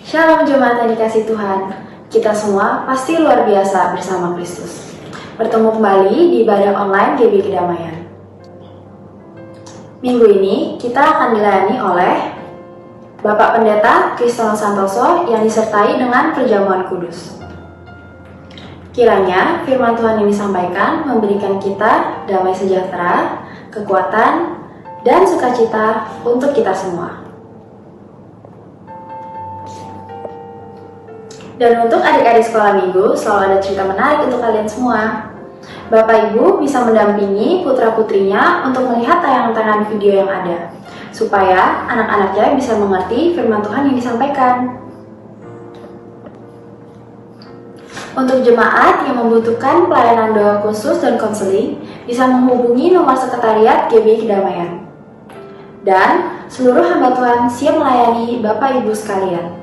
Shalom jemaat yang dikasih Tuhan. Kita semua pasti luar biasa bersama Kristus. Bertemu kembali di ibadah online GB Kedamaian. Minggu ini kita akan dilayani oleh Bapak Pendeta Kristono Santoso yang disertai dengan perjamuan kudus. Kiranya firman Tuhan yang disampaikan memberikan kita damai sejahtera, kekuatan, dan sukacita untuk kita semua. Dan untuk adik-adik sekolah minggu, selalu ada cerita menarik untuk kalian semua. Bapak Ibu bisa mendampingi putra-putrinya untuk melihat tayangan-tayangan video yang ada, supaya anak-anaknya bisa mengerti firman Tuhan yang disampaikan. Untuk jemaat yang membutuhkan pelayanan doa khusus dan konseling, bisa menghubungi nomor sekretariat GB Kedamaian. Dan seluruh hamba Tuhan siap melayani Bapak Ibu sekalian.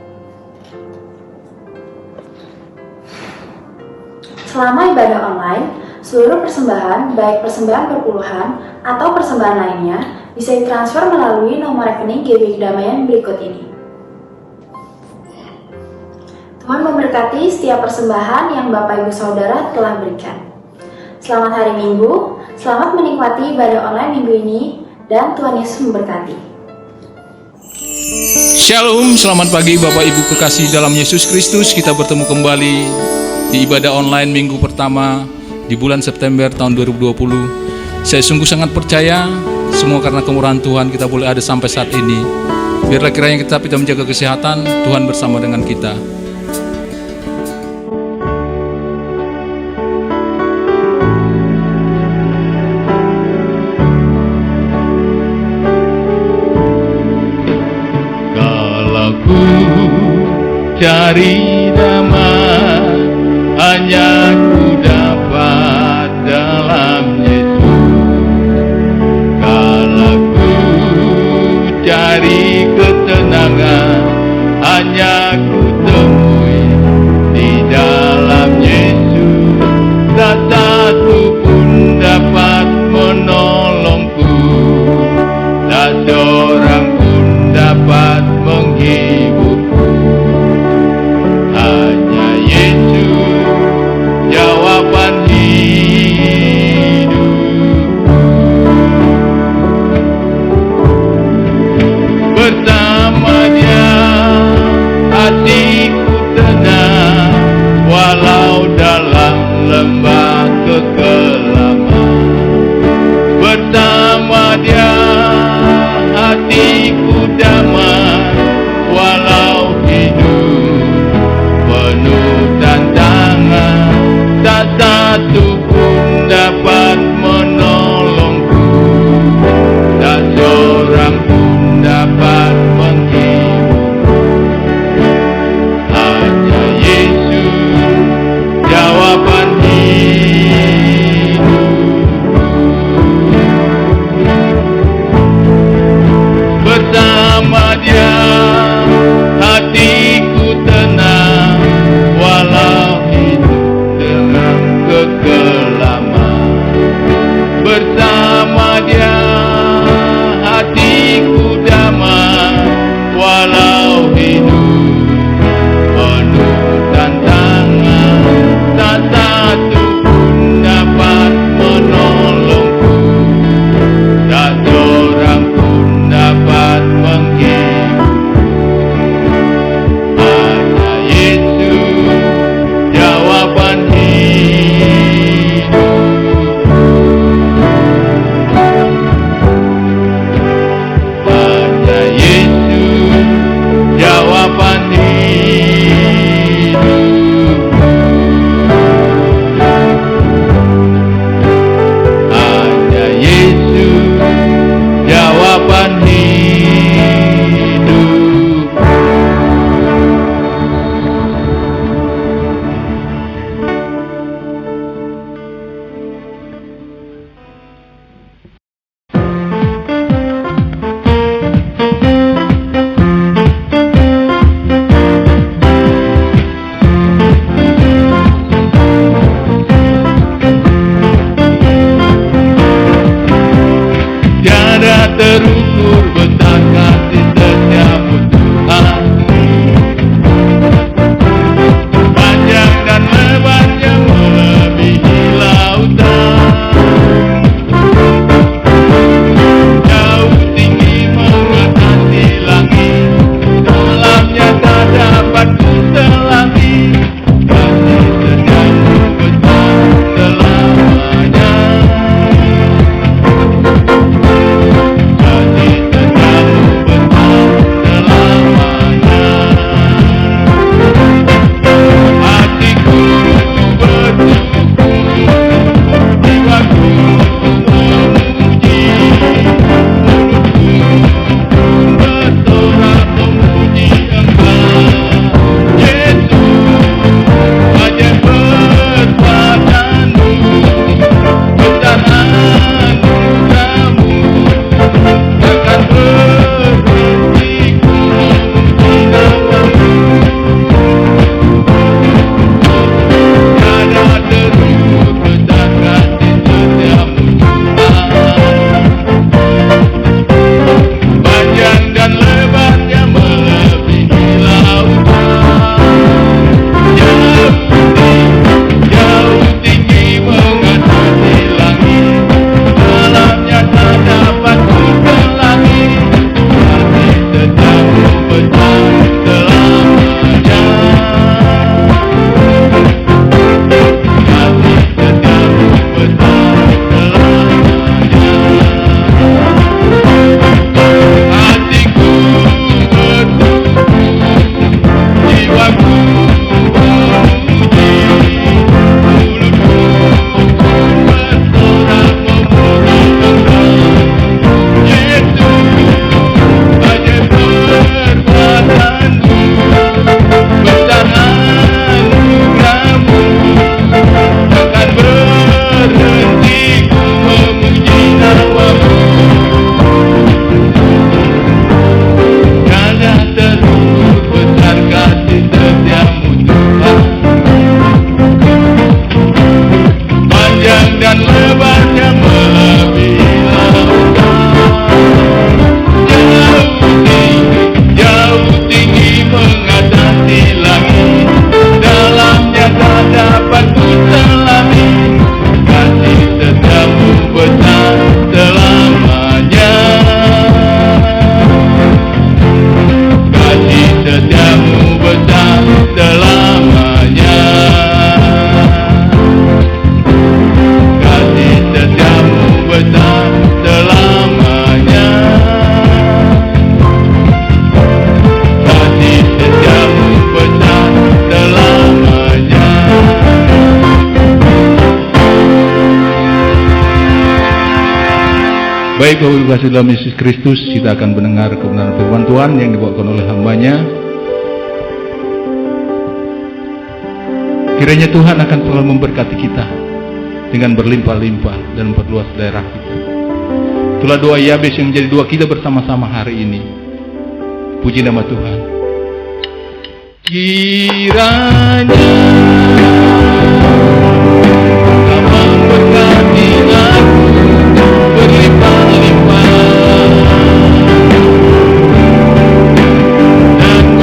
Selama ibadah online, seluruh persembahan, baik persembahan perpuluhan atau persembahan lainnya, bisa ditransfer melalui nomor rekening GB Kedamaian berikut ini. Tuhan memberkati setiap persembahan yang Bapak Ibu Saudara telah berikan. Selamat hari Minggu, selamat menikmati ibadah online minggu ini, dan Tuhan Yesus memberkati. Shalom, selamat pagi Bapak Ibu kekasih dalam Yesus Kristus. Kita bertemu kembali di ibadah online minggu pertama di bulan September tahun 2020. Saya sungguh sangat percaya semua karena kemurahan Tuhan kita boleh ada sampai saat ini. Biarlah kiranya kita menjaga kesehatan, Tuhan bersama dengan kita. Cari damai hanya ku dapat dalam Yesus. Kalau ku cari ketenangan hanya ku temui di dalam Yesus. Tak satu pun dapat menolongku, tak seorang pun dapat menghiburku. Jawaban hidup, bersama Dia hatiku tenang, walau dalam lembah kekelaman. Bersama Dia hatiku damai, walau hidup penuh tantangan. Tak satu pun dapat menolongku, tak seorang pun dapat menghiburku. Hanya Yesus jawaban hidup. Baik, Bapak Ibu kasih dalam Yesus Kristus, kita akan mendengar kebenaran firman Tuhan yang dibawakan oleh hamba-Nya. Kiranya Tuhan akan selalu memberkati kita dengan berlimpah-limpah dan memperluas daerah kita. Itulah doa Yabes yang menjadi doa kita bersama-sama hari ini. Puji nama Tuhan. Kiranya Kau memberkati aku berlimpah-limpah dan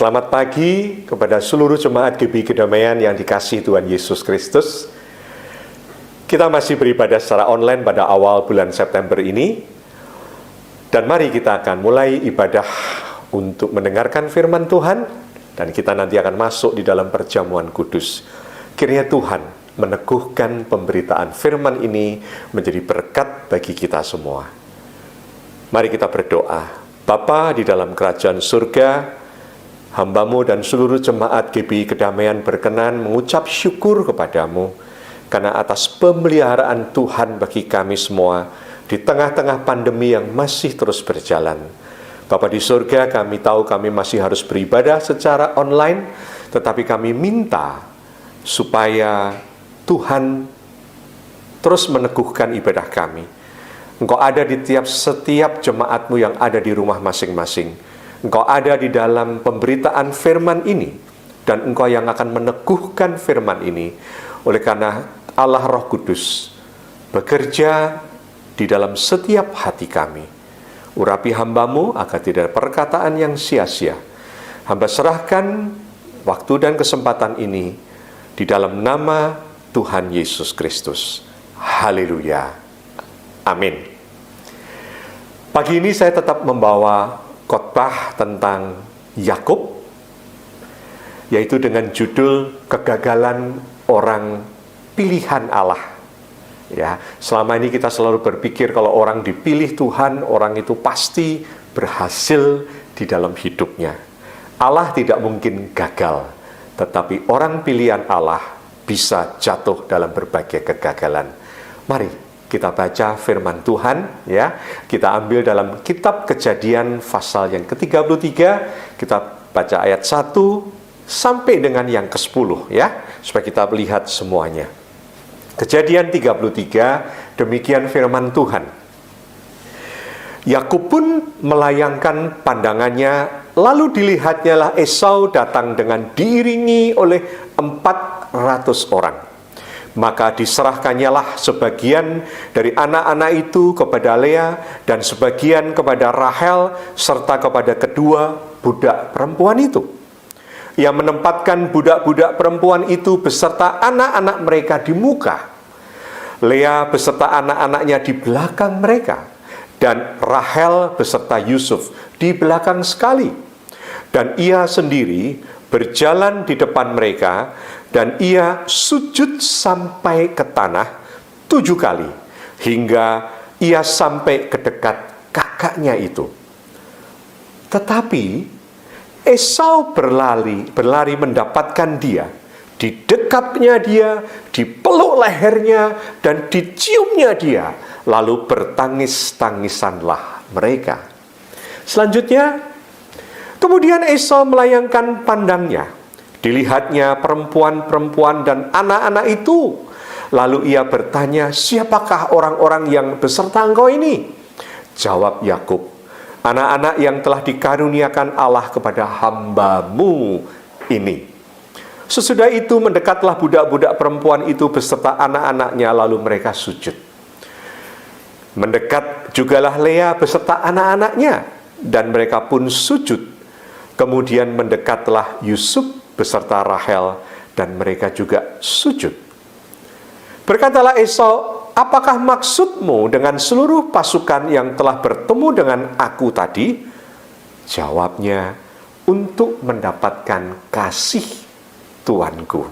Selamat pagi kepada seluruh jemaat GBI Kedamaian yang dikasihi Tuhan Yesus Kristus. Kita masih beribadah secara online pada awal bulan September ini. Dan mari kita akan mulai ibadah untuk mendengarkan firman Tuhan. Dan kita nanti akan masuk di dalam perjamuan kudus. Kiranya Tuhan meneguhkan pemberitaan firman ini menjadi berkat bagi kita semua. Mari kita berdoa. Bapa di dalam kerajaan surga, hamba-Mu dan seluruh jemaat GBI Kedamaian berkenan mengucap syukur kepadamu karena atas pemeliharaan Tuhan bagi kami semua di tengah-tengah pandemi yang masih terus berjalan. Bapa di surga, kami tahu kami masih harus beribadah secara online, tetapi kami minta supaya Tuhan terus meneguhkan ibadah kami. Engkau ada di setiap jemaat-Mu yang ada di rumah masing-masing. Engkau ada di dalam pemberitaan firman ini, dan Engkau yang akan meneguhkan firman ini. Oleh karena Allah Roh Kudus bekerja di dalam setiap hati kami. Urapi hamba-Mu agar tidak ada perkataan yang sia-sia. Hamba serahkan waktu dan kesempatan ini di dalam nama Tuhan Yesus Kristus. Haleluya. Amin. Pagi ini saya tetap membawa khotbah tentang Yakub, yaitu dengan judul kegagalan orang pilihan Allah. Ya, selama ini kita selalu berpikir kalau orang dipilih Tuhan, orang itu pasti berhasil di dalam hidupnya. Allah tidak mungkin gagal, tetapi orang pilihan Allah bisa jatuh dalam berbagai kegagalan. Mari kita baca firman Tuhan, ya. Kita ambil dalam kitab Kejadian pasal yang ke-33, kita baca ayat 1 sampai dengan yang ke-10, ya, supaya kita melihat semuanya. Kejadian 33, demikian firman Tuhan. Yakub pun melayangkan pandangannya lalu dilihatnyalah Esau datang dengan diiringi oleh 400 orang. Maka diserahkannyalah sebagian dari anak-anak itu kepada Lea dan sebagian kepada Rahel serta kepada kedua budak perempuan itu. Ia menempatkan budak-budak perempuan itu beserta anak-anak mereka di muka, Lea beserta anak-anaknya di belakang mereka, dan Rahel beserta Yusuf di belakang sekali. Dan ia sendiri berjalan di depan mereka, dan ia sujud sampai ke tanah 7 kali, hingga ia sampai ke dekat kakaknya itu. Tetapi Esau berlari mendapatkan dia, didekapnya dia, dipeluk lehernya, dan diciumnya dia, lalu bertangis-tangisanlah mereka. Selanjutnya, kemudian Esau melayangkan pandangnya, dilihatnya perempuan-perempuan dan anak-anak itu. Lalu ia bertanya, siapakah orang-orang yang beserta engkau ini? Jawab Yakub, anak-anak yang telah dikaruniakan Allah kepada hamba-Mu ini. Sesudah itu mendekatlah budak-budak perempuan itu beserta anak-anaknya, lalu mereka sujud. Mendekat jugalah Lea beserta anak-anaknya, dan mereka pun sujud. Kemudian mendekatlah Yusuf beserta Rahel, dan mereka juga sujud. Berkatalah Esau, apakah maksudmu dengan seluruh pasukan yang telah bertemu dengan aku tadi? Jawabnya, untuk mendapatkan kasih tuanku.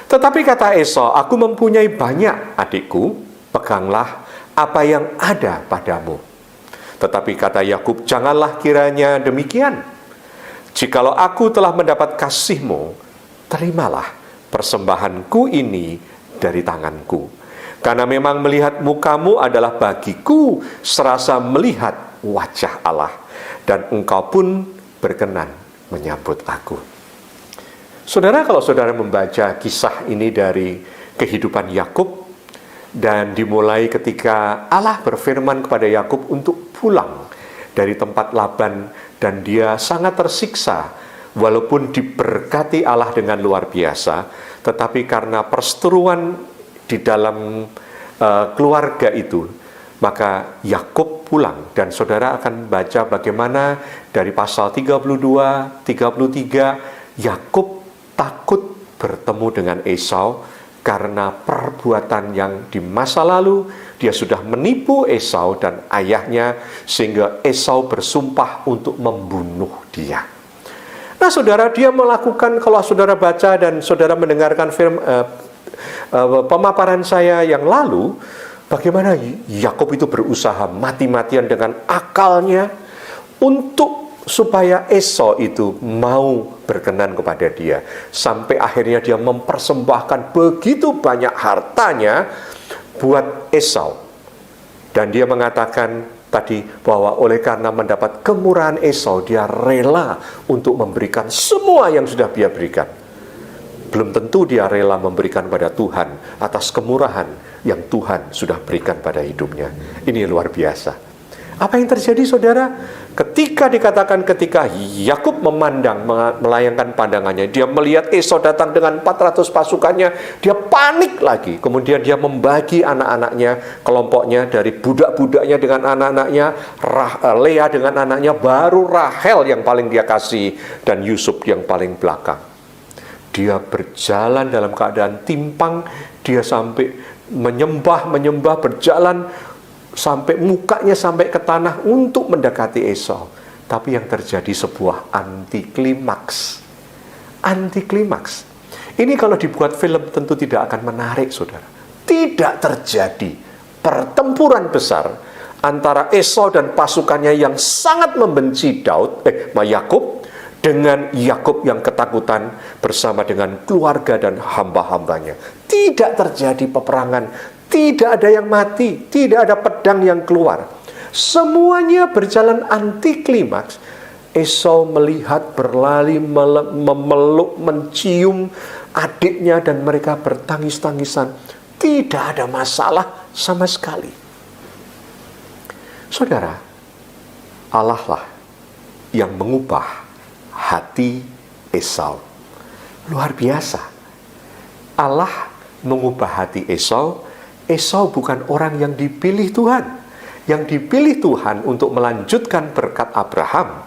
Tetapi kata Esau, aku mempunyai banyak adikku, peganglah apa yang ada padamu. Tetapi kata Yakub, janganlah kiranya demikian. Jikalau aku telah mendapat kasihmu, terimalah persembahanku ini dari tanganku. Karena memang melihat mukamu adalah bagiku serasa melihat wajah Allah, dan engkau pun berkenan menyambut aku. Saudara, kalau saudara membaca kisah ini dari kehidupan Yakub, dan dimulai ketika Allah berfirman kepada Yakub untuk pulang dari tempat Laban, dan dia sangat tersiksa walaupun diberkati Allah dengan luar biasa, tetapi karena perseteruan di dalam keluarga itu, maka Yakub pulang. Dan saudara akan baca bagaimana dari pasal 32, 33, Yakub takut bertemu dengan Esau karena perbuatan yang di masa lalu dia sudah menipu Esau dan ayahnya, sehingga Esau bersumpah untuk membunuh dia. Nah saudara, dia melakukan, kalau saudara baca dan saudara mendengarkan pemaparan saya yang lalu, bagaimana Yakub itu berusaha mati-matian dengan akalnya untuk supaya Esau itu mau berkenan kepada dia, sampai akhirnya dia mempersembahkan begitu banyak hartanya buat Esau. Dan dia mengatakan tadi bahwa oleh karena mendapat kemurahan Esau, dia rela untuk memberikan semua yang sudah dia berikan. Belum tentu dia rela memberikan pada Tuhan atas kemurahan yang Tuhan sudah berikan pada hidupnya. Ini luar biasa. Apa yang terjadi saudara? Ketika Yakub memandang, melayangkan pandangannya, dia melihat Esau datang dengan 400 pasukannya, dia panik lagi. Kemudian dia membagi anak-anaknya, kelompoknya dari budak-budaknya dengan anak-anaknya, Lea dengan anaknya, baru Rahel yang paling dia kasih, dan Yusuf yang paling belakang. Dia berjalan dalam keadaan timpang, dia sampai menyembah, berjalan sampai mukanya sampai ke tanah untuk mendekati Esau. Tapi yang terjadi sebuah antiklimaks. Ini kalau dibuat film tentu tidak akan menarik saudara. Tidak terjadi pertempuran besar antara Esau dan pasukannya yang sangat membenci Yakub, dengan Yakub yang ketakutan bersama dengan keluarga dan hamba-hambanya. Tidak terjadi peperangan, tidak ada yang mati, tidak ada pedang yang keluar. Semuanya berjalan antiklimaks. Esau melihat, berlari, memeluk, mencium adiknya, dan mereka bertangis-tangisan. Tidak ada masalah sama sekali. Saudara, Allah lah yang mengubah hati Esau. Luar biasa. Allah mengubah hati Esau. Esau bukan orang yang dipilih Tuhan. Yang dipilih Tuhan untuk melanjutkan berkat Abraham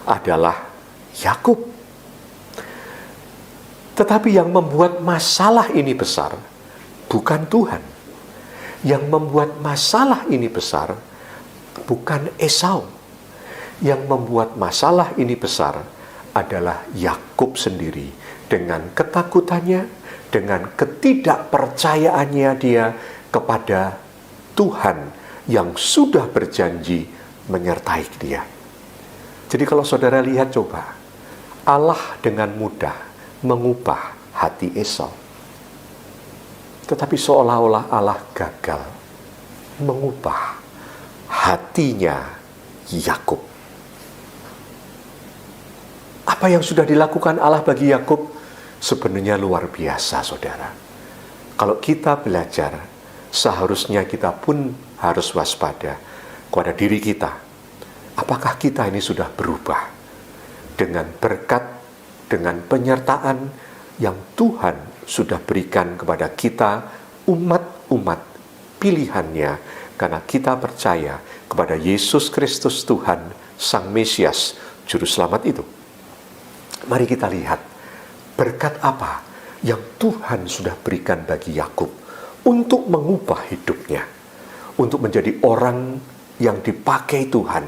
adalah Yakub. Tetapi yang membuat masalah ini besar bukan Tuhan. Yang membuat masalah ini besar bukan Esau. Yang membuat masalah ini besar adalah Yakub sendiri dengan ketakutannya, dengan ketidakpercayaannya dia kepada Tuhan yang sudah berjanji menyertai dia. Jadi kalau saudara lihat coba, Allah dengan mudah mengubah hati Esau. Tetapi seolah-olah Allah gagal mengubah hatinya Yakub. Apa yang sudah dilakukan Allah bagi Yakub sebenarnya luar biasa, saudara. Kalau kita belajar, seharusnya kita pun harus waspada kepada diri kita. Apakah kita ini sudah berubah dengan berkat, dengan penyertaan yang Tuhan sudah berikan kepada kita, umat-umat pilihannya, karena kita percaya kepada Yesus Kristus Tuhan, Sang Mesias, Juru Selamat itu. Mari kita lihat berkat apa yang Tuhan sudah berikan bagi Yakub untuk mengubah hidupnya, untuk menjadi orang yang dipakai Tuhan,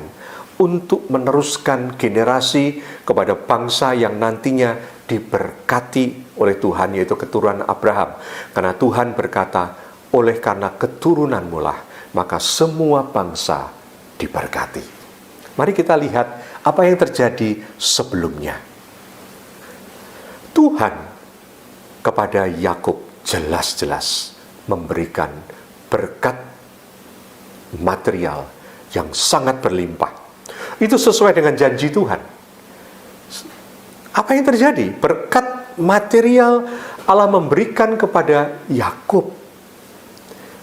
untuk meneruskan generasi kepada bangsa yang nantinya diberkati oleh Tuhan, yaitu keturunan Abraham. Karena Tuhan berkata, oleh karena keturunanmu lah, maka semua bangsa diberkati. Mari kita lihat apa yang terjadi sebelumnya. Tuhan kepada Yakub jelas-jelas memberikan berkat material yang sangat berlimpah. Itu sesuai dengan janji Tuhan. Apa yang terjadi? Berkat material Allah memberikan kepada Yakub.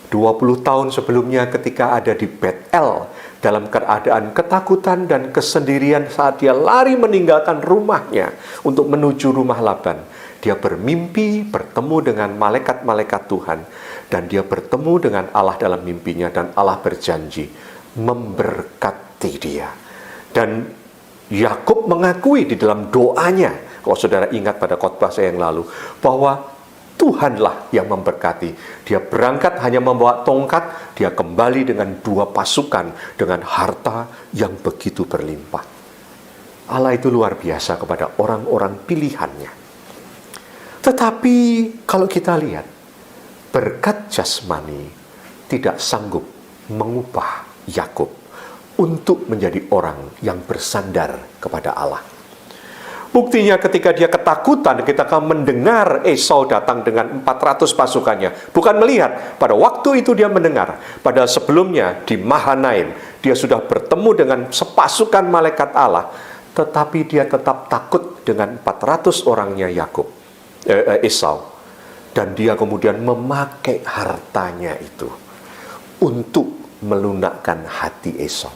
20 tahun sebelumnya ketika ada di Betel, dalam keadaan ketakutan dan kesendirian saat dia lari meninggalkan rumahnya untuk menuju rumah Laban, dia bermimpi bertemu dengan malaikat-malaikat Tuhan, dan dia bertemu dengan Allah dalam mimpinya, dan Allah berjanji memberkati dia. Dan Yakub mengakui di dalam doanya, kalau saudara ingat pada khotbah saya yang lalu, bahwa Tuhanlah yang memberkati. Dia berangkat hanya membawa tongkat, dia kembali dengan 2 pasukan dengan harta yang begitu berlimpah. Allah itu luar biasa kepada orang-orang pilihannya. Tetapi kalau kita lihat, berkat jasmani tidak sanggup mengubah Yakub untuk menjadi orang yang bersandar kepada Allah. Buktinya ketika dia ketakutan, kita akan mendengar Esau datang dengan 400 pasukannya. Bukan melihat, pada waktu itu dia mendengar. Padahal sebelumnya di Mahanaim, dia sudah bertemu dengan sepasukan malaikat Allah. Tetapi dia tetap takut dengan 400 orangnya Esau. Dan dia kemudian memakai hartanya itu untuk melunakkan hati Esau.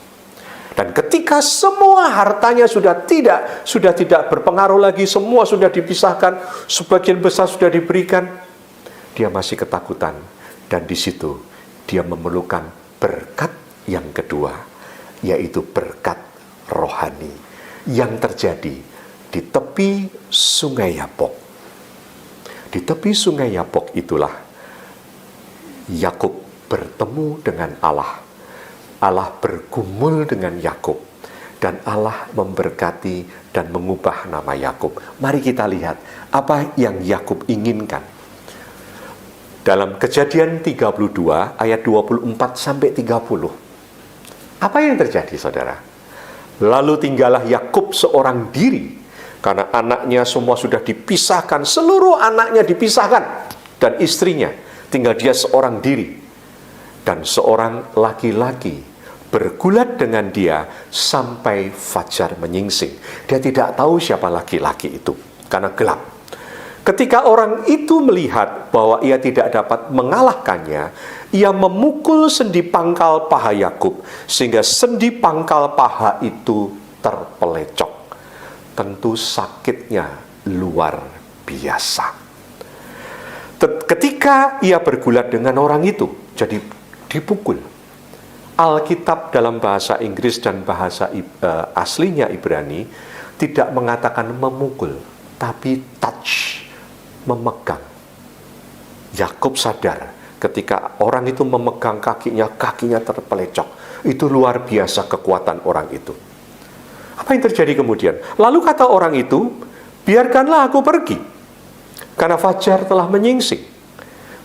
Dan ketika semua hartanya sudah tidak berpengaruh lagi, semua sudah dipisahkan, sebagian besar sudah diberikan, dia masih ketakutan. Dan di situ dia memerlukan berkat yang kedua, yaitu berkat rohani yang terjadi di tepi Sungai Yabok. Di tepi Sungai Yabok itulah Yakub bertemu dengan Allah. Allah bergumul dengan Yakub, dan Allah memberkati dan mengubah nama Yakub. Mari kita lihat apa yang Yakub inginkan. Dalam Kejadian 32 ayat 24 sampai 30. Apa yang terjadi, saudara? Lalu tinggallah Yakub seorang diri, karena anaknya semua sudah dipisahkan, seluruh anaknya dipisahkan, dan istrinya, tinggal dia seorang diri. Dan seorang laki-laki bergulat dengan dia sampai fajar menyingsing. Dia tidak tahu siapa laki-laki itu karena gelap. Ketika orang itu melihat bahwa ia tidak dapat mengalahkannya, ia memukul sendi pangkal paha Yakub sehingga sendi pangkal paha itu terpelecok. Tentu sakitnya luar biasa. Ketika ia bergulat dengan orang itu, jadi dipukul. Alkitab dalam bahasa Inggris dan bahasa aslinya Ibrani tidak mengatakan memukul, tapi touch, memegang. Yakub sadar ketika orang itu memegang kakinya terpelecok. Itu luar biasa kekuatan orang itu. Apa yang terjadi kemudian? Lalu kata orang itu, biarkanlah aku pergi, karena fajar telah menyingsing.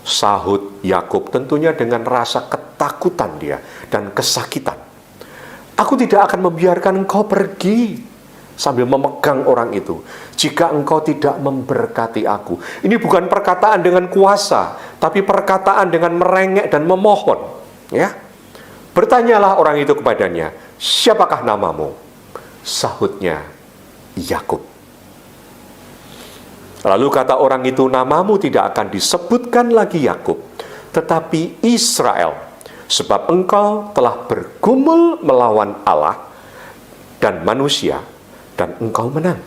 Sahut Yakub tentunya dengan rasa ketakutan dia dan kesakitan. Aku tidak akan membiarkan engkau pergi, sambil memegang orang itu, jika engkau tidak memberkati aku. Ini bukan perkataan dengan kuasa, tapi perkataan dengan merengek dan memohon. Ya, bertanyalah orang itu kepadanya, siapakah namamu? Sahutnya, Yakub. Lalu kata orang itu, namamu tidak akan disebutkan lagi Yakub, tetapi Israel, sebab engkau telah bergumul melawan Allah dan manusia, dan engkau menang.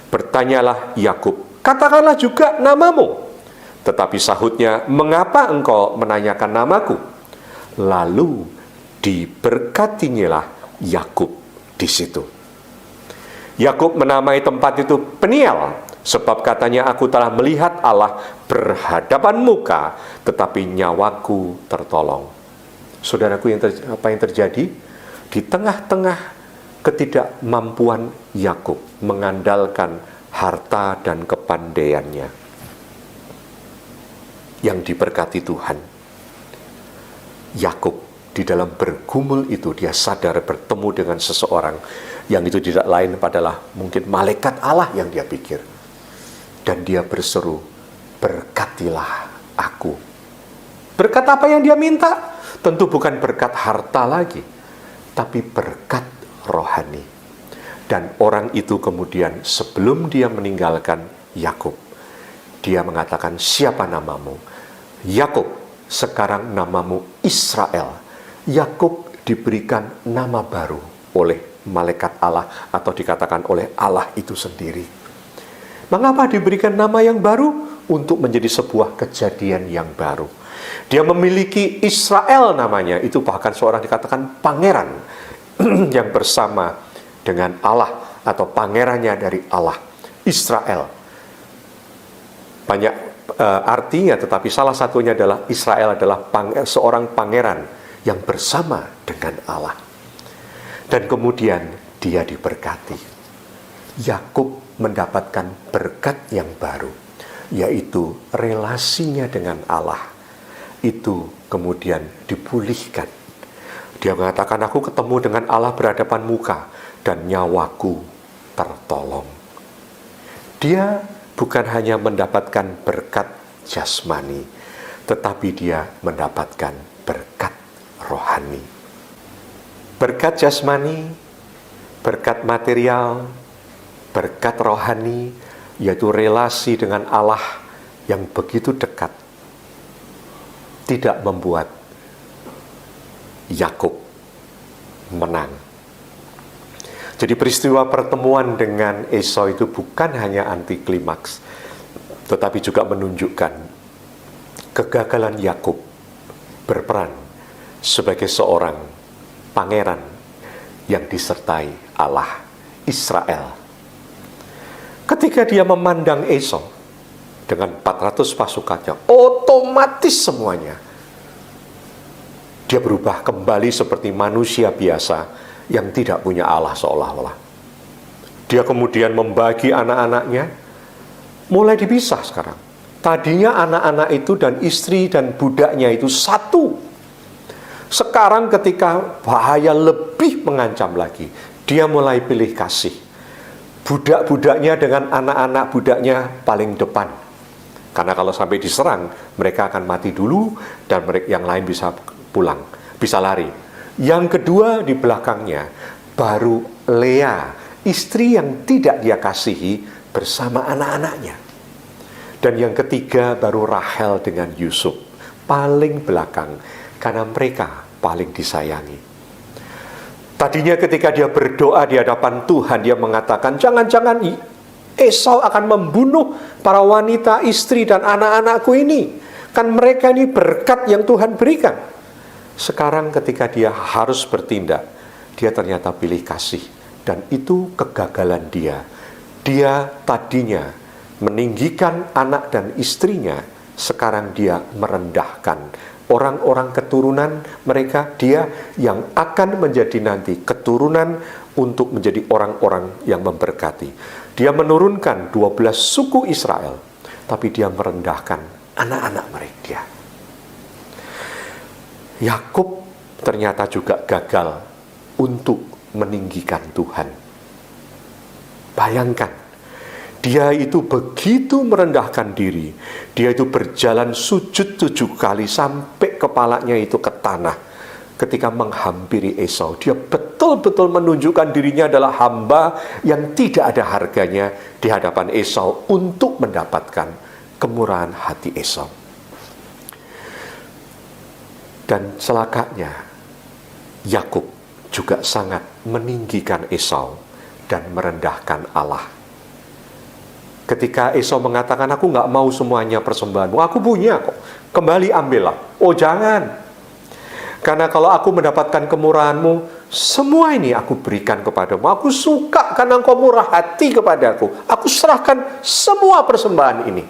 Bertanyalah Yakub, katakanlah juga namamu. Tetapi sahutnya, mengapa engkau menanyakan namaku? Lalu diberkatinyalah Yakub di situ. Yakub menamai tempat itu Peniel, sebab katanya, aku telah melihat Allah berhadapan muka, tetapi nyawaku tertolong. Saudaraku, apa yang terjadi? Di tengah-tengah ketidakmampuan Yakub mengandalkan harta dan kepandaiannya yang diberkati Tuhan, Yakub di dalam bergumul itu, dia sadar bertemu dengan seseorang yang itu tidak lain adalah mungkin malaikat Allah yang dia pikir. Dan dia berseru, berkatilah aku. Berkat apa yang dia minta? Tentu bukan berkat harta lagi, tapi berkat rohani. Dan orang itu kemudian sebelum dia meninggalkan Yakub, dia mengatakan, siapa namamu? Yakub, sekarang namamu Israel. Yakub diberikan nama baru oleh malaikat Allah, atau dikatakan oleh Allah itu sendiri. Mengapa diberikan nama yang baru? Untuk menjadi sebuah kejadian yang baru. Dia memiliki Israel namanya, itu bahkan seorang dikatakan pangeran yang bersama dengan Allah, atau pangerannya dari Allah, Israel. Banyak artinya, tetapi salah satunya adalah Israel adalah seorang pangeran yang bersama dengan Allah. Dan kemudian dia diberkati. Yakub mendapatkan berkat yang baru, yaitu relasinya dengan Allah. Itu kemudian dipulihkan. Dia mengatakan, aku ketemu dengan Allah berhadapan muka, dan nyawaku tertolong. Dia bukan hanya mendapatkan berkat jasmani, tetapi dia mendapatkan berkat rohani. Berkat jasmani, berkat material, berkat rohani, yaitu relasi dengan Allah yang begitu dekat, tidak membuat Yakub menang. Jadi peristiwa pertemuan dengan Esau itu bukan hanya anti klimaks, tetapi juga menunjukkan kegagalan Yakub berperan sebagai seorang pangeran yang disertai Allah, Israel. Ketika dia memandang Esau dengan 400 pasukannya, otomatis semuanya dia berubah kembali seperti manusia biasa yang tidak punya Allah seolah-olah. Dia kemudian membagi anak-anaknya, mulai dipisah sekarang. Tadinya anak-anak itu dan istri dan budaknya itu satu. Sekarang ketika bahaya lebih mengancam lagi, dia mulai pilih kasih. Budak-budaknya dengan anak-anak budaknya paling depan. Karena kalau sampai diserang, mereka akan mati dulu dan mereka yang lain bisa pulang, bisa lari. Yang kedua di belakangnya, baru Lea, istri yang tidak dia kasihi bersama anak-anaknya. Dan yang ketiga baru Rahel dengan Yusuf, paling belakang, karena mereka paling disayangi. Tadinya ketika dia berdoa di hadapan Tuhan, dia mengatakan, jangan-jangan Esau akan membunuh para wanita, istri, dan anak-anakku ini. Kan mereka ini berkat yang Tuhan berikan. Sekarang ketika dia harus bertindak, dia ternyata pilih kasih. Dan itu kegagalan dia. Dia tadinya meninggikan anak dan istrinya, sekarang dia merendahkan orang-orang keturunan mereka, dia yang akan menjadi nanti keturunan untuk menjadi orang-orang yang memberkati. Dia menurunkan 12 suku Israel, tapi dia merendahkan anak-anak mereka. Yakub ternyata juga gagal untuk meninggikan Tuhan. Bayangkan, dia itu begitu merendahkan diri. Dia itu berjalan sujud 7 kali sampai kepalanya itu ke tanah. Ketika menghampiri Esau, dia betul-betul menunjukkan dirinya adalah hamba yang tidak ada harganya di hadapan Esau untuk mendapatkan kemurahan hati Esau. Dan celakanya, Yakub juga sangat meninggikan Esau dan merendahkan Allah. Ketika Esau mengatakan, aku nggak mau semuanya persembahanmu, aku punya kok, kembali ambillah. Oh jangan, karena kalau aku mendapatkan kemurahanmu, semua ini aku berikan kepadamu. Aku suka karena engkau murah hati kepadaku. Aku serahkan semua persembahan ini.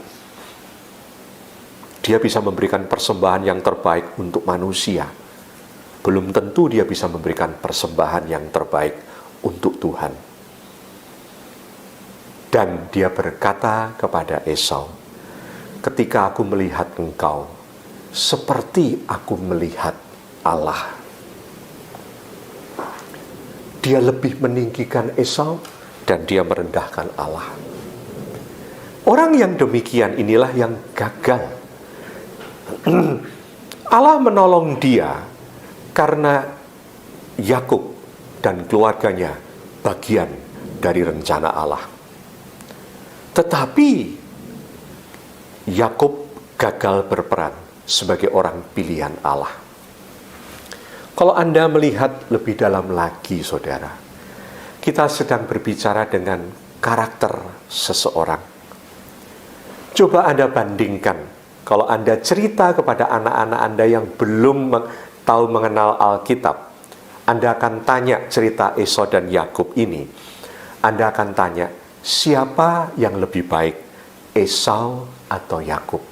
Dia bisa memberikan persembahan yang terbaik untuk manusia. Belum tentu dia bisa memberikan persembahan yang terbaik untuk Tuhan. Dan dia berkata kepada Esau, ketika aku melihat engkau, seperti aku melihat Allah. Dia lebih meninggikan Esau dan dia merendahkan Allah. Orang yang demikian inilah yang gagal. Allah menolong dia karena Yakub dan keluarganya bagian dari rencana Allah. Tetapi Yakub gagal berperan sebagai orang pilihan Allah. Kalau Anda melihat lebih dalam lagi, saudara, kita sedang berbicara dengan karakter seseorang. Coba Anda bandingkan, kalau Anda cerita kepada anak-anak Anda yang belum tahu mengenal Alkitab, Anda akan tanya cerita Esau dan Yakub ini. Anda akan tanya, siapa yang lebih baik, Esau atau Yakub?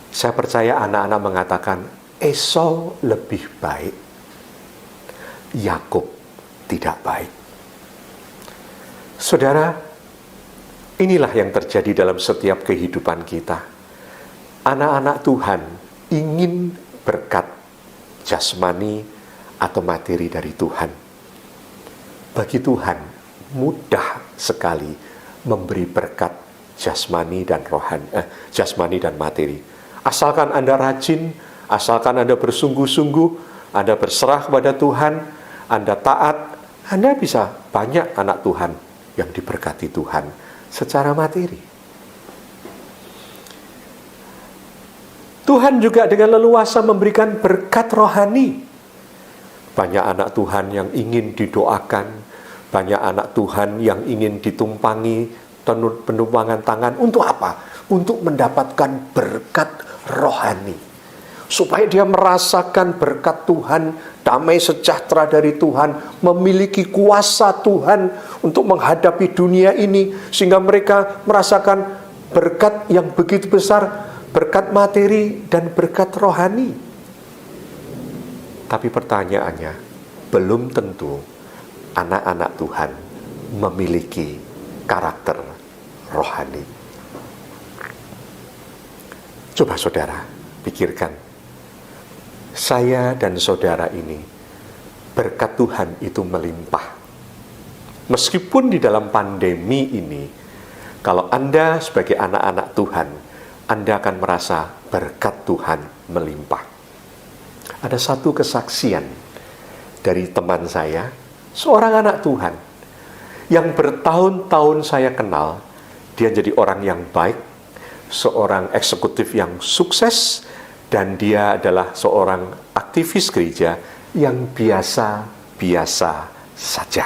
Saya percaya anak-anak mengatakan Esau lebih baik, Yakub tidak baik. Saudara, inilah yang terjadi dalam setiap kehidupan kita. Anak-anak Tuhan ingin berkat jasmani atau materi dari Tuhan. Bagi Tuhan mudah sekali memberi berkat jasmani dan jasmani dan materi. Asalkan Anda rajin, asalkan Anda bersungguh-sungguh, Anda berserah kepada Tuhan, Anda taat, Anda bisa banyak anak Tuhan yang diberkati Tuhan secara materi. Tuhan juga dengan leluasa memberikan berkat rohani. Banyak anak Tuhan yang ingin didoakan, banyak anak Tuhan yang ingin ditumpangi penumpangan tangan. Untuk apa? Untuk mendapatkan berkat rohani. Supaya dia merasakan berkat Tuhan, damai sejahtera dari Tuhan, memiliki kuasa Tuhan untuk menghadapi dunia ini, sehingga mereka merasakan berkat yang begitu besar, berkat materi dan berkat rohani. Tapi pertanyaannya, belum tentu anak-anak Tuhan memiliki karakter rohani. Coba saudara pikirkan, saya dan saudara ini berkat Tuhan itu melimpah. Meskipun di dalam pandemi ini, kalau Anda sebagai anak-anak Tuhan, Anda akan merasa berkat Tuhan melimpah. Ada satu kesaksian dari teman saya, seorang anak Tuhan, yang bertahun-tahun saya kenal. Dia jadi orang yang baik, seorang eksekutif yang sukses, dan dia adalah seorang aktivis gereja yang biasa-biasa saja.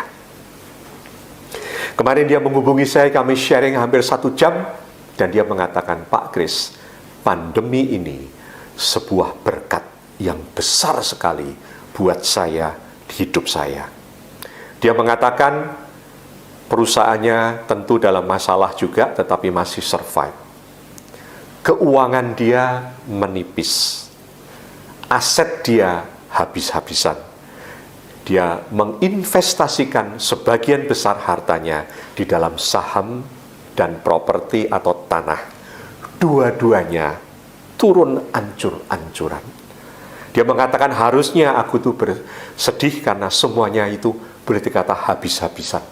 Kemarin dia menghubungi saya, kami sharing hampir 1 jam, dan dia mengatakan, Pak Kris, pandemi ini sebuah berkat yang besar sekali buat saya di hidup saya. Dia mengatakan perusahaannya tentu dalam masalah juga, tetapi masih survive. Keuangan dia menipis, aset dia habis-habisan. Dia menginvestasikan sebagian besar hartanya di dalam saham dan properti atau tanah. Dua-duanya turun ancur-ancuran. Dia mengatakan harusnya aku tuh bersedih karena semuanya itu boleh dikata habis-habisan.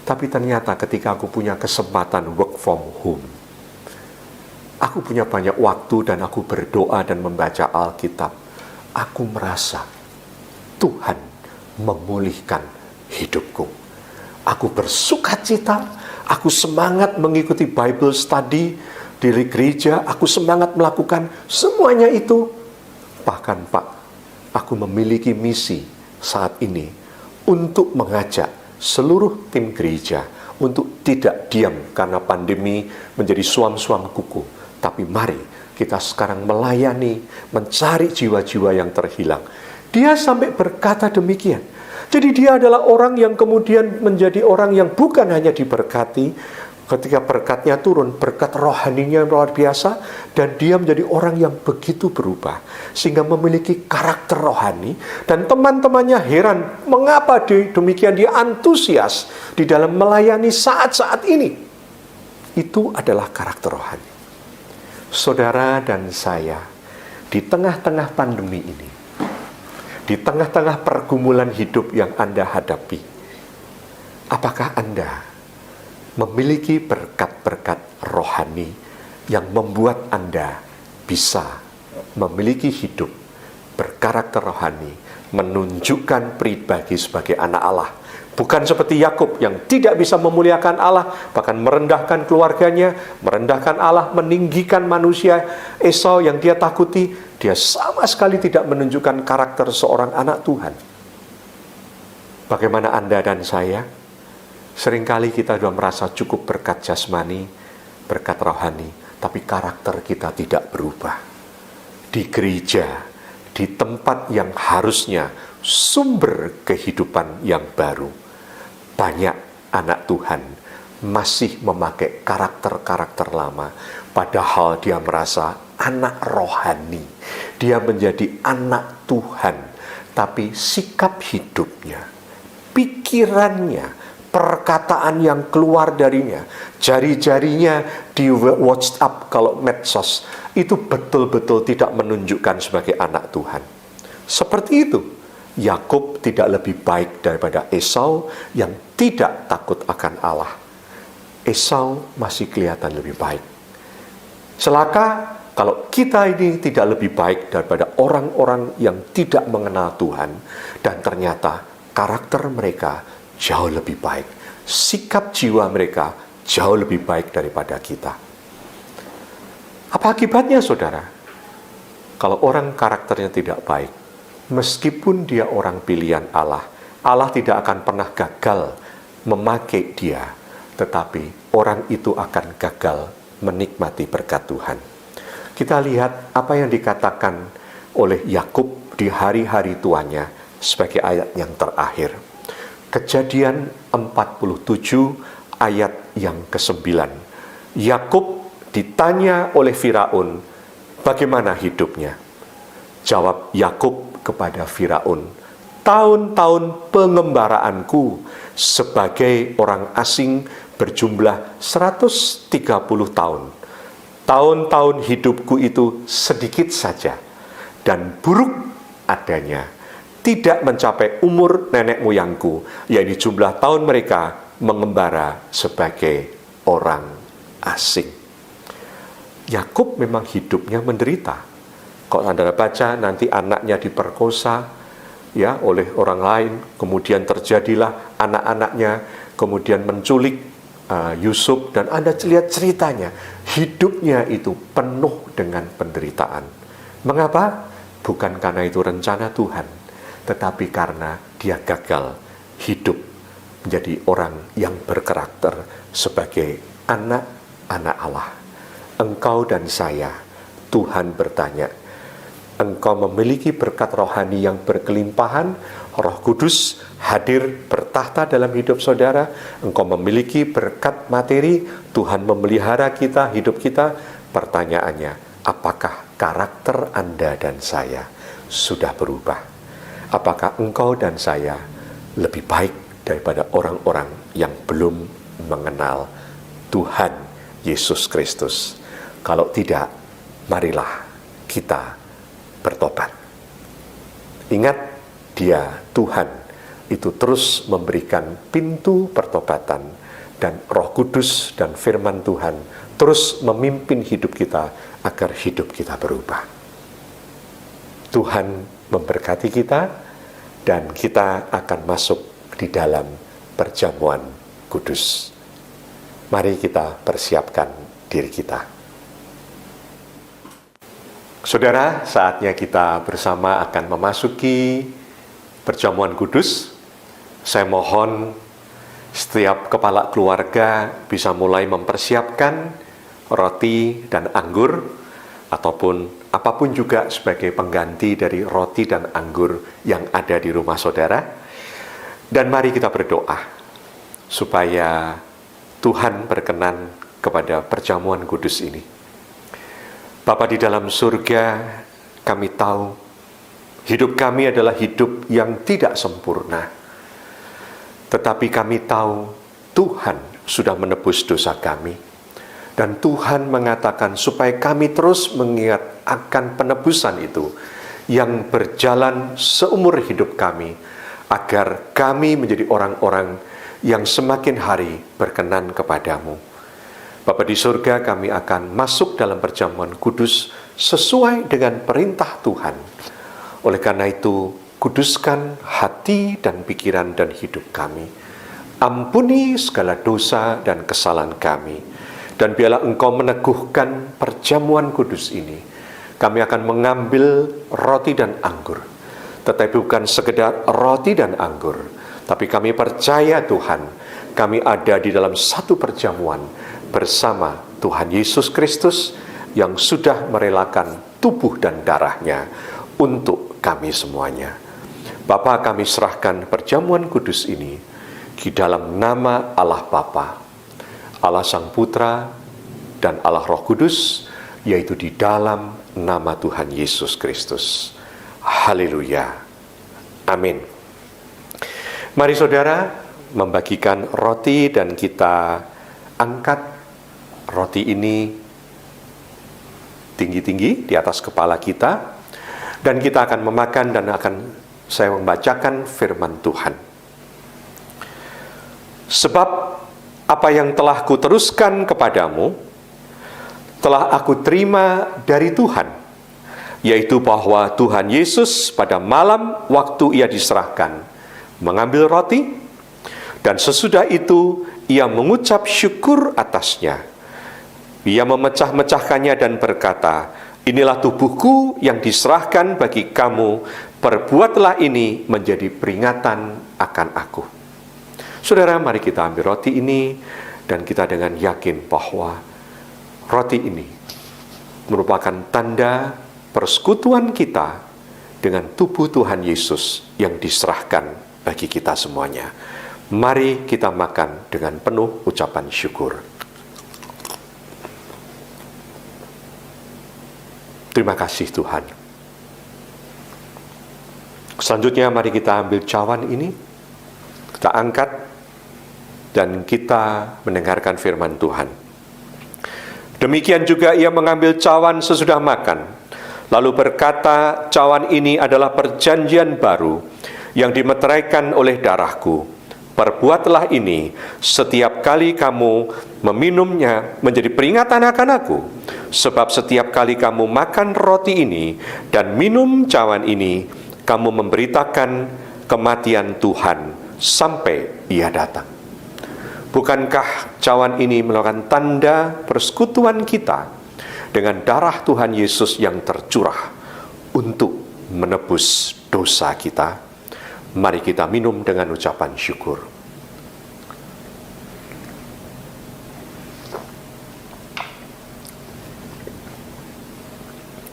Tapi ternyata ketika aku punya kesempatan work from home, aku punya banyak waktu dan aku berdoa dan membaca Alkitab, aku merasa Tuhan memulihkan hidupku. Aku bersukacita, aku semangat mengikuti Bible study di gereja, aku semangat melakukan semuanya itu. Bahkan Pak, aku memiliki misi saat ini untuk mengajak seluruh tim gereja untuk tidak diam karena pandemi menjadi suam-suam kuku. Tapi mari kita sekarang melayani, mencari jiwa-jiwa yang terhilang. Dia sampai berkata demikian. Jadi dia adalah orang yang kemudian menjadi orang yang bukan hanya diberkati, ketika berkatnya turun, berkat rohaninya luar biasa, dan dia menjadi orang yang begitu berubah, sehingga memiliki karakter rohani, dan teman-temannya heran, mengapa demikian dia antusias di dalam melayani saat-saat ini. Itu adalah karakter rohani. Saudara dan saya, di tengah-tengah pandemi ini, di tengah-tengah pergumulan hidup yang Anda hadapi, apakah Anda memiliki berkat-berkat rohani yang membuat Anda bisa memiliki hidup berkarakter rohani, menunjukkan pribadi sebagai anak Allah? Bukan seperti Yakub yang tidak bisa memuliakan Allah, bahkan merendahkan keluarganya, merendahkan Allah, meninggikan manusia. Esau yang dia takuti, dia sama sekali tidak menunjukkan karakter seorang anak Tuhan. Bagaimana Anda dan saya? Seringkali kita sudah merasa cukup berkat jasmani, berkat rohani, tapi karakter kita tidak berubah. Di gereja, di tempat yang harusnya sumber kehidupan yang baru, banyak anak Tuhan masih memakai karakter-karakter lama, padahal dia merasa anak rohani. Dia menjadi anak Tuhan, tapi sikap hidupnya, pikirannya, perkataan yang keluar darinya, jari-jarinya di WhatsApp kalau medsos, itu betul-betul tidak menunjukkan sebagai anak Tuhan. Seperti itu, Yakub tidak lebih baik daripada Esau yang tidak takut akan Allah. Esau masih kelihatan lebih baik. Celaka kalau kita ini tidak lebih baik daripada orang-orang yang tidak mengenal Tuhan, dan ternyata karakter mereka jauh lebih baik, sikap jiwa mereka jauh lebih baik daripada kita. Apa akibatnya, saudara? Kalau orang karakternya tidak baik, meskipun dia orang pilihan Allah, Allah tidak akan pernah gagal memakai dia, tetapi orang itu akan gagal menikmati berkat Tuhan. Kita lihat apa yang dikatakan oleh Yakub di hari-hari tuanya sebagai ayat yang terakhir. Kejadian 47 ayat yang ke-9. Yakub ditanya oleh Firaun, bagaimana hidupnya? Jawab Yakub kepada Firaun, tahun-tahun pengembaraanku sebagai orang asing berjumlah 130 tahun. Tahun-tahun hidupku itu sedikit saja, dan buruk adanya, tidak mencapai umur nenek moyangku, yaitu jumlah tahun mereka mengembara sebagai orang asing. Yakub memang hidupnya menderita. Kalau Anda baca, nanti anaknya diperkosa ya oleh orang lain, kemudian terjadilah anak-anaknya kemudian menculik Yusuf, dan Anda lihat ceritanya, hidupnya itu penuh dengan penderitaan. Mengapa? bukan karena itu rencana Tuhan, tetapi karena dia gagal hidup menjadi orang yang berkarakter sebagai anak-anak Allah. Engkau dan saya, Tuhan bertanya, engkau memiliki berkat rohani yang berkelimpahan, Roh Kudus hadir bertahta dalam hidup saudara, engkau memiliki berkat materi, Tuhan memelihara kita, hidup kita. Pertanyaannya, apakah karakter Anda dan saya sudah berubah? Apakah engkau dan saya lebih baik daripada orang-orang yang belum mengenal Tuhan Yesus Kristus? Kalau tidak, marilah kita bertobat. Ingat, Dia, Tuhan, itu terus memberikan pintu pertobatan, dan Roh Kudus dan firman Tuhan terus memimpin hidup kita agar hidup kita berubah. Tuhan memberkati kita, dan kita akan masuk di dalam perjamuan kudus. Mari kita persiapkan diri kita. Saudara, saatnya kita bersama akan memasuki perjamuan kudus. Saya mohon setiap kepala keluarga bisa mulai mempersiapkan roti dan anggur, ataupun apapun juga sebagai pengganti dari roti dan anggur yang ada di rumah saudara. Dan mari kita berdoa supaya Tuhan berkenan kepada perjamuan kudus ini. Bapa di dalam surga, kami tahu hidup kami adalah hidup yang tidak sempurna. Tetapi kami tahu Tuhan sudah menebus dosa kami. Dan Tuhan mengatakan supaya kami terus mengingat akan penebusan itu yang berjalan seumur hidup kami, agar kami menjadi orang-orang yang semakin hari berkenan kepadamu. Bapa di surga, kami akan masuk dalam perjamuan kudus sesuai dengan perintah Tuhan. Oleh karena itu, kuduskan hati dan pikiran dan hidup kami. Ampuni segala dosa dan kesalahan kami. Dan biarlah Engkau meneguhkan perjamuan kudus ini. Kami akan mengambil roti dan anggur. Tetapi bukan sekedar roti dan anggur, tapi kami percaya Tuhan, kami ada di dalam satu perjamuan bersama Tuhan Yesus Kristus yang sudah merelakan tubuh dan darahnya untuk kami semuanya. Bapa, kami serahkan perjamuan kudus ini di dalam nama Allah Bapa, Allah Sang Putra, dan Allah Roh Kudus, yaitu di dalam nama Tuhan Yesus Kristus. Haleluya. Amin. Mari saudara membagikan roti, dan kita angkat roti ini tinggi-tinggi di atas kepala kita, dan kita akan memakan, dan akan saya membacakan firman Tuhan. Sebab apa yang telah kuteruskan kepadamu, telah aku terima dari Tuhan, yaitu bahwa Tuhan Yesus pada malam waktu ia diserahkan, mengambil roti, dan sesudah itu ia mengucap syukur atasnya. Ia memecah-mecahkannya dan berkata, inilah tubuhku yang diserahkan bagi kamu, perbuatlah ini menjadi peringatan akan aku. Saudara, mari kita ambil roti ini, dan kita dengan yakin bahwa roti ini merupakan tanda persekutuan kita dengan tubuh Tuhan Yesus yang diserahkan bagi kita semuanya. Mari kita makan dengan penuh ucapan syukur. Terima kasih Tuhan. Selanjutnya mari kita ambil cawan ini, kita angkat, dan kita mendengarkan firman Tuhan. Demikian juga ia mengambil cawan sesudah makan, lalu berkata, cawan ini adalah perjanjian baru yang dimeteraikan oleh darahku. Perbuatlah ini setiap kali kamu meminumnya menjadi peringatan akan aku. Sebab setiap kali kamu makan roti ini dan minum cawan ini, kamu memberitakan kematian Tuhan sampai ia datang. Bukankah cawan ini merupakan tanda persekutuan kita dengan darah Tuhan Yesus yang tercurah untuk menebus dosa kita. Mari kita minum dengan ucapan syukur.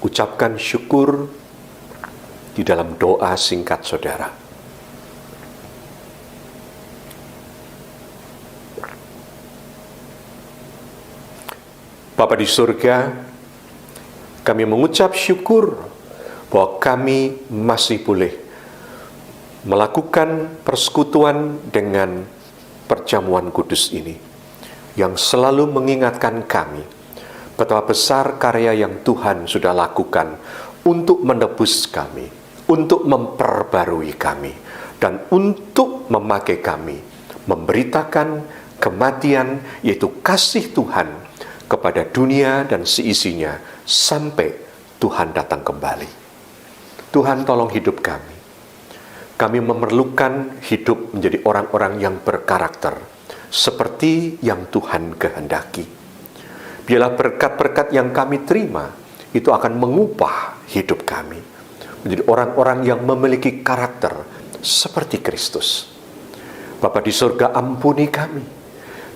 Ucapkan syukur di dalam doa singkat saudara. Bapa di surga, kami mengucap syukur bahwa kami masih boleh melakukan persekutuan dengan perjamuan kudus ini, yang selalu mengingatkan kami betapa besar karya yang Tuhan sudah lakukan untuk menebus kami, untuk memperbarui kami, dan untuk memakai kami memberitakan kematian, yaitu kasih Tuhan kepada dunia dan seisinya sampai Tuhan datang kembali. Tuhan, tolong hidup kami. Kami memerlukan hidup menjadi orang-orang yang berkarakter seperti yang Tuhan kehendaki. Biarlah berkat-berkat yang kami terima itu akan mengubah hidup kami menjadi orang-orang yang memiliki karakter seperti Kristus. Bapa di surga, ampuni kami,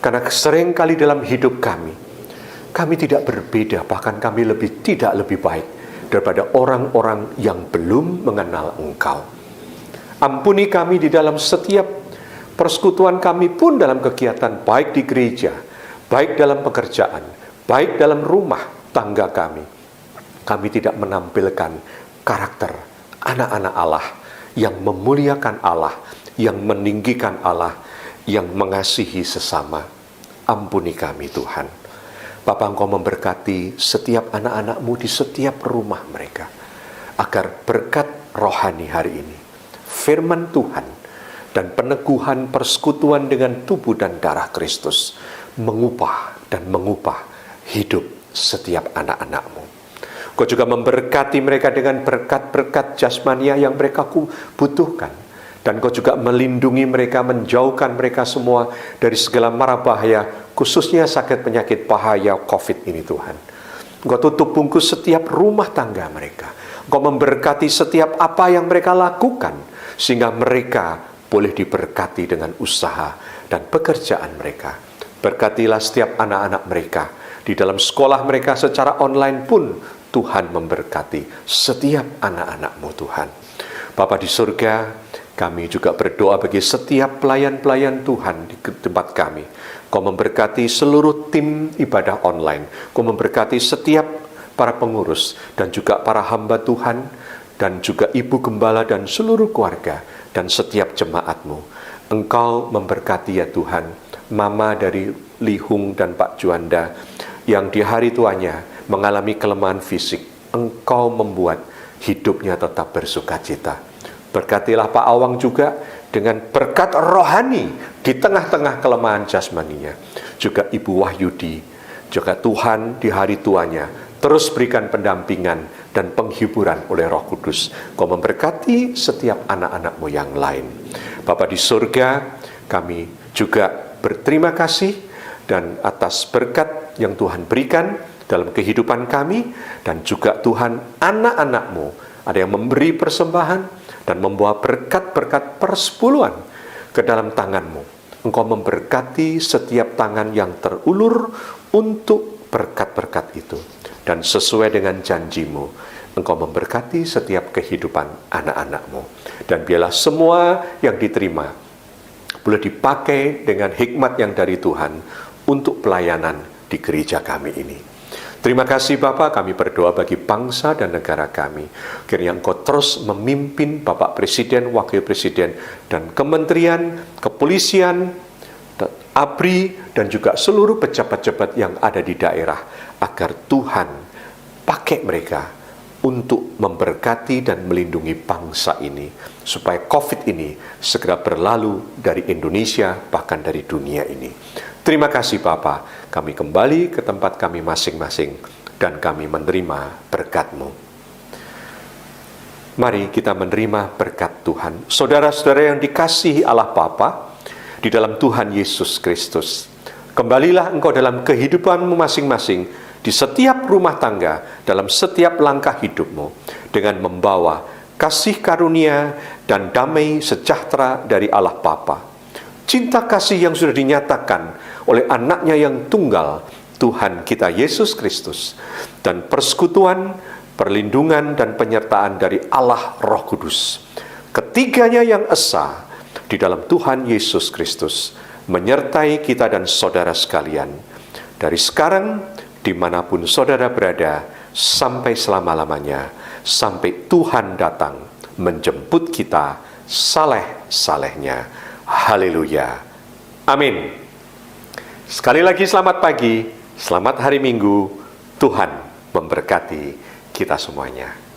karena seringkali dalam hidup kami tidak berbeda, bahkan kami tidak lebih baik daripada orang-orang yang belum mengenal Engkau. Ampuni kami di dalam setiap persekutuan kami pun dalam kegiatan, baik di gereja, baik dalam pekerjaan, baik dalam rumah tangga kami. Kami tidak menampilkan karakter anak-anak Allah yang memuliakan Allah, yang meninggikan Allah, yang mengasihi sesama. Ampuni kami Tuhan. Bapa, Engkau memberkati setiap anak-anak-Mu di setiap rumah mereka, agar berkat rohani hari ini, firman Tuhan, dan peneguhan persekutuan dengan tubuh dan darah Kristus mengubah hidup setiap anak-anak-Mu. Engkau juga memberkati mereka dengan berkat-berkat jasmania yang mereka butuhkan. Dan Kau juga melindungi mereka, menjauhkan mereka semua dari segala mara bahaya, khususnya sakit penyakit bahaya COVID ini Tuhan. Engkau tutup bungkus setiap rumah tangga mereka. Engkau memberkati setiap apa yang mereka lakukan, sehingga mereka boleh diberkati dengan usaha dan pekerjaan mereka. Berkatilah setiap anak-anak mereka. Di dalam sekolah mereka secara online pun Tuhan memberkati setiap anak-anak-Mu Tuhan. Bapa di surga, kami juga berdoa bagi setiap pelayan-pelayan Tuhan di tempat kami. Kau memberkati seluruh tim ibadah online. Kau memberkati setiap para pengurus dan juga para hamba Tuhan, dan juga ibu gembala dan seluruh keluarga dan setiap jemaat-Mu. Engkau memberkati ya Tuhan, Mama dari Lihung dan Pak Juanda yang di hari tuanya mengalami kelemahan fisik. Engkau membuat hidupnya tetap bersukacita. Berkatilah Pak Awang juga dengan berkat rohani di tengah-tengah kelemahan jasmaninya. Juga Ibu Wahyudi, juga Tuhan di hari tuanya terus berikan pendampingan dan penghiburan oleh Roh Kudus. Kau memberkati setiap anak-anak-Mu yang lain. Bapa di surga, kami juga berterima kasih dan atas berkat yang Tuhan berikan dalam kehidupan kami, dan juga Tuhan anak-anak-Mu ada yang memberi persembahan dan membawa berkat-berkat persepuluhan ke dalam tangan-Mu. Engkau memberkati setiap tangan yang terulur untuk berkat-berkat itu. Dan sesuai dengan janji-Mu, Engkau memberkati setiap kehidupan anak-anak-Mu. Dan biarlah semua yang diterima boleh dipakai dengan hikmat yang dari Tuhan untuk pelayanan di gereja kami ini. Terima kasih Bapak, kami berdoa bagi bangsa dan negara kami. Kiranya Engkau terus memimpin Bapak Presiden, Wakil Presiden, dan Kementerian, Kepolisian, ABRI, dan juga seluruh pejabat-pejabat yang ada di daerah, agar Tuhan pakai mereka untuk memberkati dan melindungi bangsa ini, supaya COVID ini segera berlalu dari Indonesia, bahkan dari dunia ini. Terima kasih Bapa, kami kembali ke tempat kami masing-masing dan kami menerima berkat-Mu. Mari kita menerima berkat Tuhan. Saudara-saudara yang dikasihi Allah Bapa di dalam Tuhan Yesus Kristus, kembalilah engkau dalam kehidupanmu masing-masing, di setiap rumah tangga, dalam setiap langkah hidupmu, dengan membawa kasih karunia dan damai sejahtera dari Allah Bapa, cinta kasih yang sudah dinyatakan oleh anaknya yang tunggal, Tuhan kita Yesus Kristus, dan persekutuan, perlindungan, dan penyertaan dari Allah Roh Kudus, ketiganya yang esa di dalam Tuhan Yesus Kristus, menyertai kita dan saudara sekalian, dari sekarang, dimanapun saudara berada, sampai selama-lamanya, sampai Tuhan datang menjemput kita saleh-salehnya. Haleluya. Amin. Sekali lagi selamat pagi, selamat hari Minggu. Tuhan memberkati kita semuanya.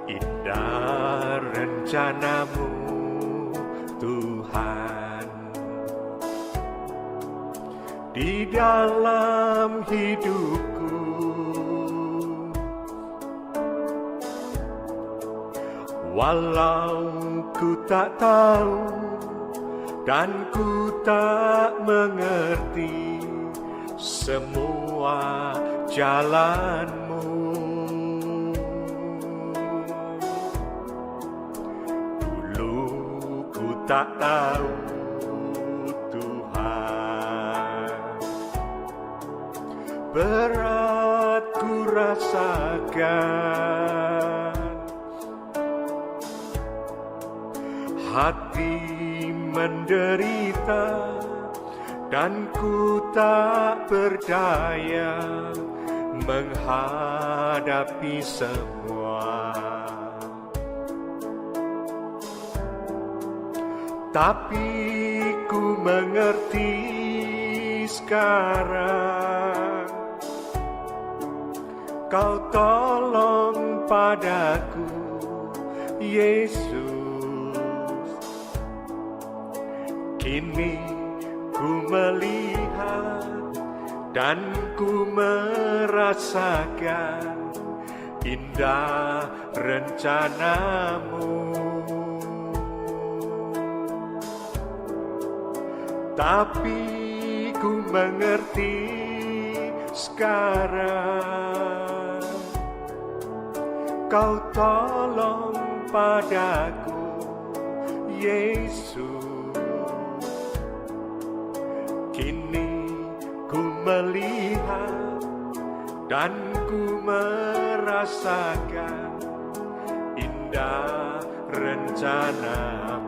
Indah rencanamu, Tuhan, di dalam hidupku. Walau ku tak tahu dan ku tak mengerti semua jalanmu, tak tahu Tuhan, berat ku rasakan, hati menderita dan ku tak berdaya menghadapi semua. Tapi ku mengerti sekarang, Kau tolong padaku, Yesus. Kini ku melihat dan ku merasakan indah rencanamu. Tapi ku mengerti sekarang, Kau tolong padaku, Yesus. Kini ku melihat dan ku merasakan indah rencanamu.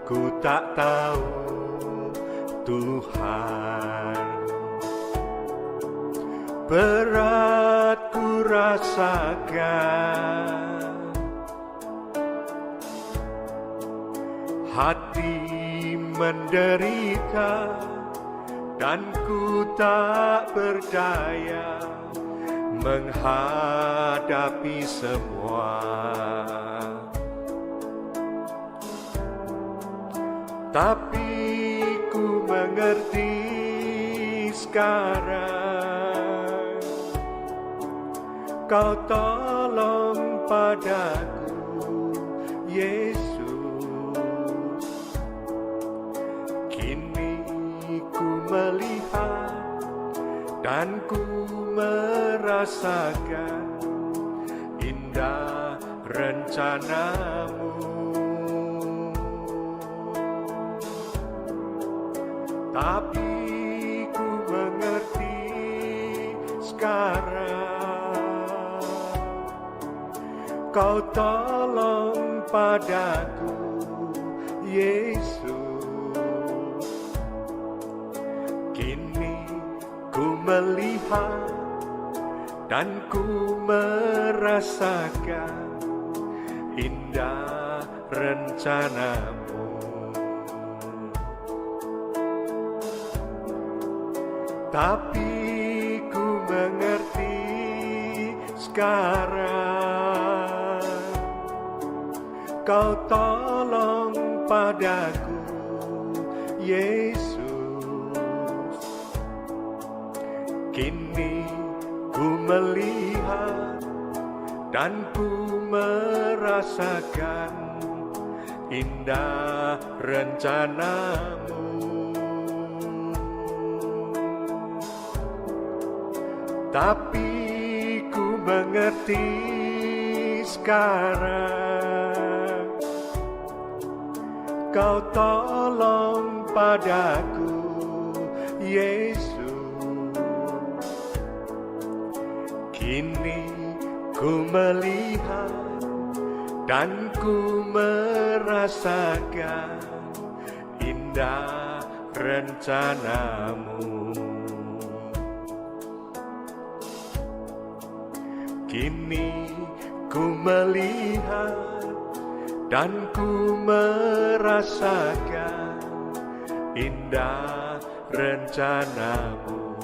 Ku tak tahu Tuhan, berat ku rasakan, hati menderita dan ku tak berdaya menghadapi semua. Tapi ku mengerti sekarang, Kau tolong padaku, Yesus. Kini ku melihat dan ku merasakan indah rencanamu. Tapi ku mengerti sekarang, Kau tolong padaku, Yesus. Kini ku melihat dan ku merasakan indah rencanamu. Tapi ku mengerti sekarang, Kau tolong padaku, Yesus. Kini ku melihat dan ku merasakan indah rencanamu. Tapi ku mengerti sekarang, Kau tolong padaku, Yesus. Kini ku melihat dan ku merasakan indah rencanamu. Kini ku melihat dan ku merasakan indah rencanamu.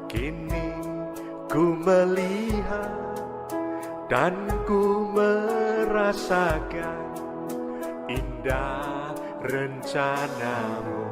Kini ku melihat dan ku merasakan indah rencanamu.